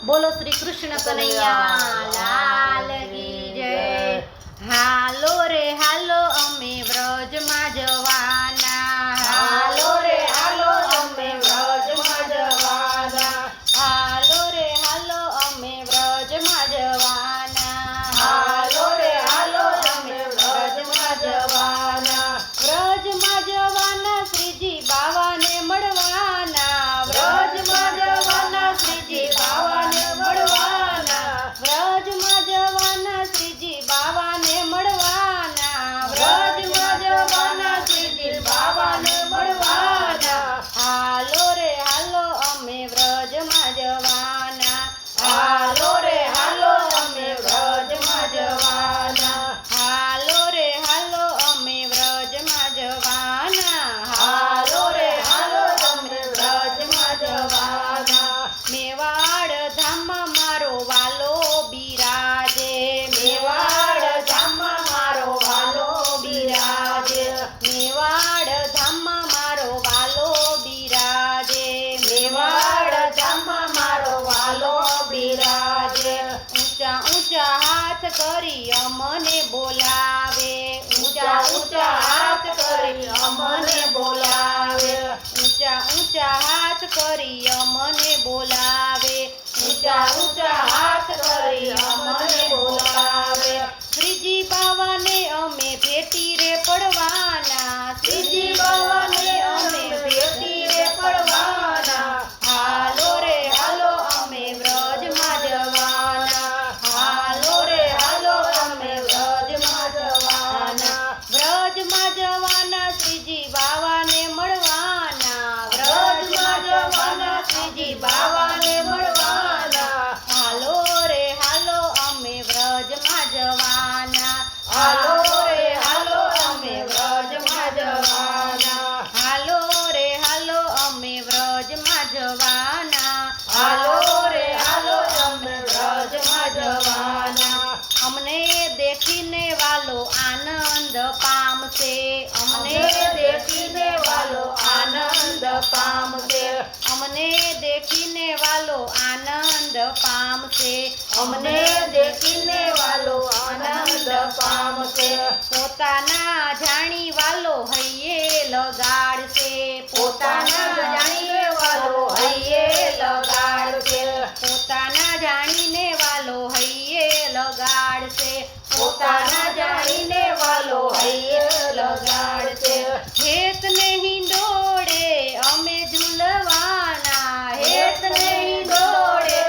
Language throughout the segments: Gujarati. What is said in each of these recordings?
बोलो श्री कृष्ण कन्हैया लाल की जय। हालो रे हालो अमे व्रज में जवाना, हालो रे हालो अमे व्रज में जवाना, हालो रे हालो अमे व्रज में जवाना, हालो रे हालो अमे व्रज में जवाना, व्रज में जवाना श्रीजी बाबा ने मळवाना, व्रज में जवाना श्रीजी बाबा ने मळवाना, व्रज में जवाना श्रीजी बाबा ने मळवाना, व्रज में जवाना श्रीजी बाबा ने मळवाना, हालो रे हालो अमे व्रज में जवाना, हालो रे हालो अमे व्रज में जवाना, हालो रे हालो अमे व्रज में जवाना, हालो रे हालो अमे व्रज में जवाना, मेवाड़ धाम मारो वालो बिराजे, मेवाड़ धाम मारो वालो बिराजे, मेवाड़ धाम मारो वालो बिराजे, मेवाड़ धाम मारो वालो बिराजे, ऊंचा ऊंचा हाथ करी अमने बोलावे, ऊंचा ऊंचा हाथ करी अमने बोलावे, ऊंचा ऊंचा हाथ करी अमने बोलावे, ऊंचा ऊंचा हाथ करी अमने बोलावे, श्रीजी बाबा ने अमे भेटी रे पड़वाना, श्रीजी बाबा ने अमे भेटी रे पड़वाना, हालो रे हालो अमे व्रज में जवाना, हालो रे हालो अमे व्रज में जवाना, व्रज में जवाना श्रीजी बाबा ने मळवाना, व्रज में जवाना श्रीजी बाबा ने मळवाना, हालो रे हालो अमे व्रज में जवाना, हालो रे हालो अमे व्रज में जवाना, हालो रे हालो अमे व्रज में जवाना, हालो रे हालो अमे व्रज में जवाना, अमने देखीने वालो आनंद पामसे, अमने देखीने वालो आनंद पामसे, अमने देखीने वालो आनंद पामसे, अमने देखीने वालो आनंद पामसे, पोताना जाणी वालो हૈયે લગાડશે, પોતાના જાણીને વાલો હૈયે લગાડશે, પોતાના જાણીને વાલો હૈયે લગાડશે, પોતાના જાણીને વાલો હૈયે લગાડશે, હેત નહીં દોડે અમે ઝૂલવાના, હેત નહીં દોડે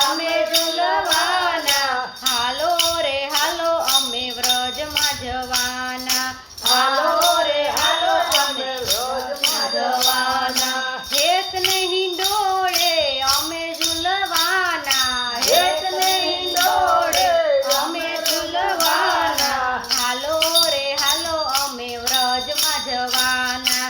અમે ઝૂલવાના, હાલો રે હાલો અમે વ્રજમાં જવાના, હાલો રે હાલો અમે વ્રજમાં જવાના, હેત નહીં દોડે અમે ઝૂલવાના, હેત નહીં દોડે અમે ઝૂલવાના, હાલો રે હાલો અમે વ્રજમાં જવાના,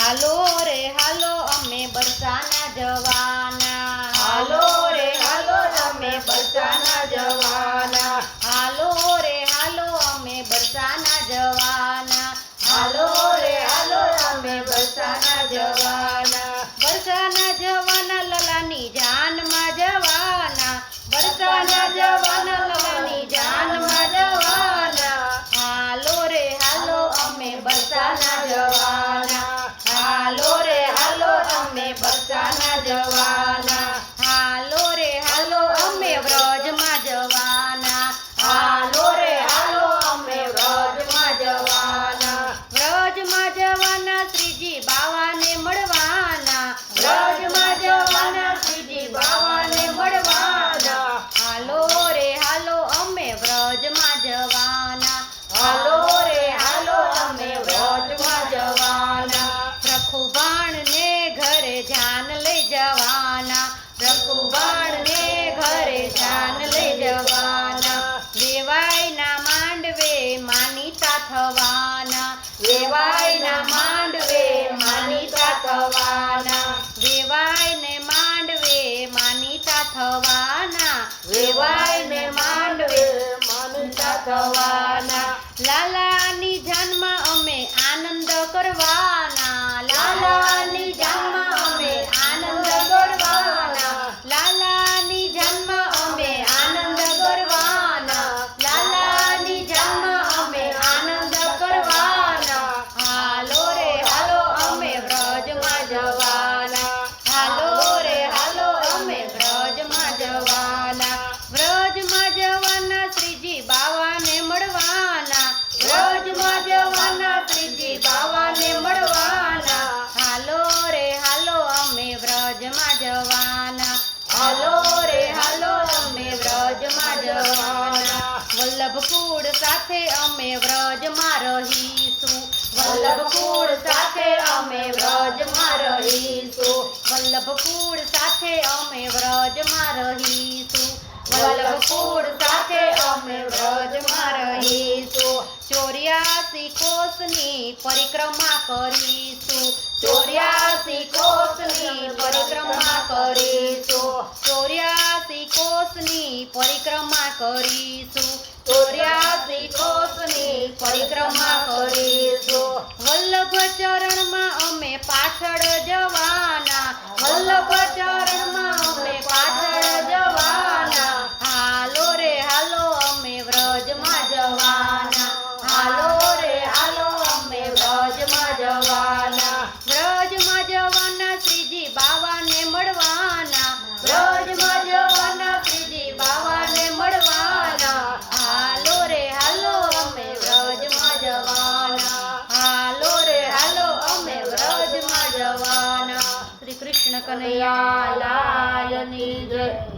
હાલો રે હાલો અમે બરસાના જવાના હાલો રે હાલો અમે બરસાના જવાના હાલો રે હાલો અમે બરસાના જવાના હાલો રે હાલો અમે બરસાના જવાના બરસાના જવાના લલાની જાનમાં જવાના બરસાના જવાના લલાની જાનમાં જવાના હાલો રે હાલો અમે બરસાના જવાના હાલો રે હાલો અમે બરસાના જવાના હાલો રે હાલો અમે વ્રજમાં જવાના હાલો રે હાલો અમે વ્રજમાં જવાના વ્રજમાં જવાના શ્રીજી બાવાને મળવાના વ્રજમાં જવાના શ્રીજી બાવાને મળવાના હાલો રે હાલો અમે વ્રજમાં જવાના હાલો રે હાલો અમે વ્રજમાં જવાના પ્રખુબાણને ઘરે જાન લઈ જવાના પ્રખુબાણને ઘરે જાન લઈ જવાના વેવાઈના માંડવે માનીતા થવાના વેવાઈના માંડવે માનીતા થવાના વેવાઈને માંડવે માનીતા થવાના વેવાઈને માંડવે માનીતા થવાના લાલાની જાનમાં અમે આનંદ કરવાના લાલાની જાનમાં અમે આનંદ કરવાના લાલાની જાનમાં અમે આનંદ કરવાના લાલાની જાનમાં અમે આનંદ કરવાના હાલો રે હાલો અમે વ્રજમાં જવાના હાલો રે હાલો અમે વ્રજમાં જવાના વ્રજમાં જવાના શ્રીજી બાવાને મળવાના વ્રજમાં જવાના શ્રીજી બાવાને મળવાના હાલો રે હાલો અમે વ્રજમાં જવાના હાલો રે હાલો અમે વ્રજમાં જવાના વલ્લભકુળ સાથે અમે વ્રજમાં રહીશું વલ્લભકુળ સાથે અમે વ્રજમાં રહીશું વલ્લભકુળ સાથે અમે વ્રજમાં રહીશું વલ્લભકુળ સાથે અમે વ્રજમાં રહીશું 84 કોસની પરિક્રમા કરીશું 84 કોસની પરિક્રમા કરીશું 84 કોસની પરિક્રમા કરીશું 84 કોસની પરિક્રમા કરીશું વલ્લભ ચરણમાં અમે પાછળ જવાના વલ્લભ ચરણમાં અમે પાછળ જવાના હાલો રે હાલો અમે વ્રજમાં જવાના હાલો રે હાલો અમે વ્રજમાં જવાના વ્રજમાં જવાના શ્રીજી બાવાને મળવાના વ્રજમાં જવાના શ્રીજી બાવાને મળવાના હાલો રે હાલો અમે વ્રજમાં જવાના હાલો રે હાલો અમે વ્રજમાં જવાના શ્રી કૃષ્ણ કનૈયા કનૈયા લાલની જય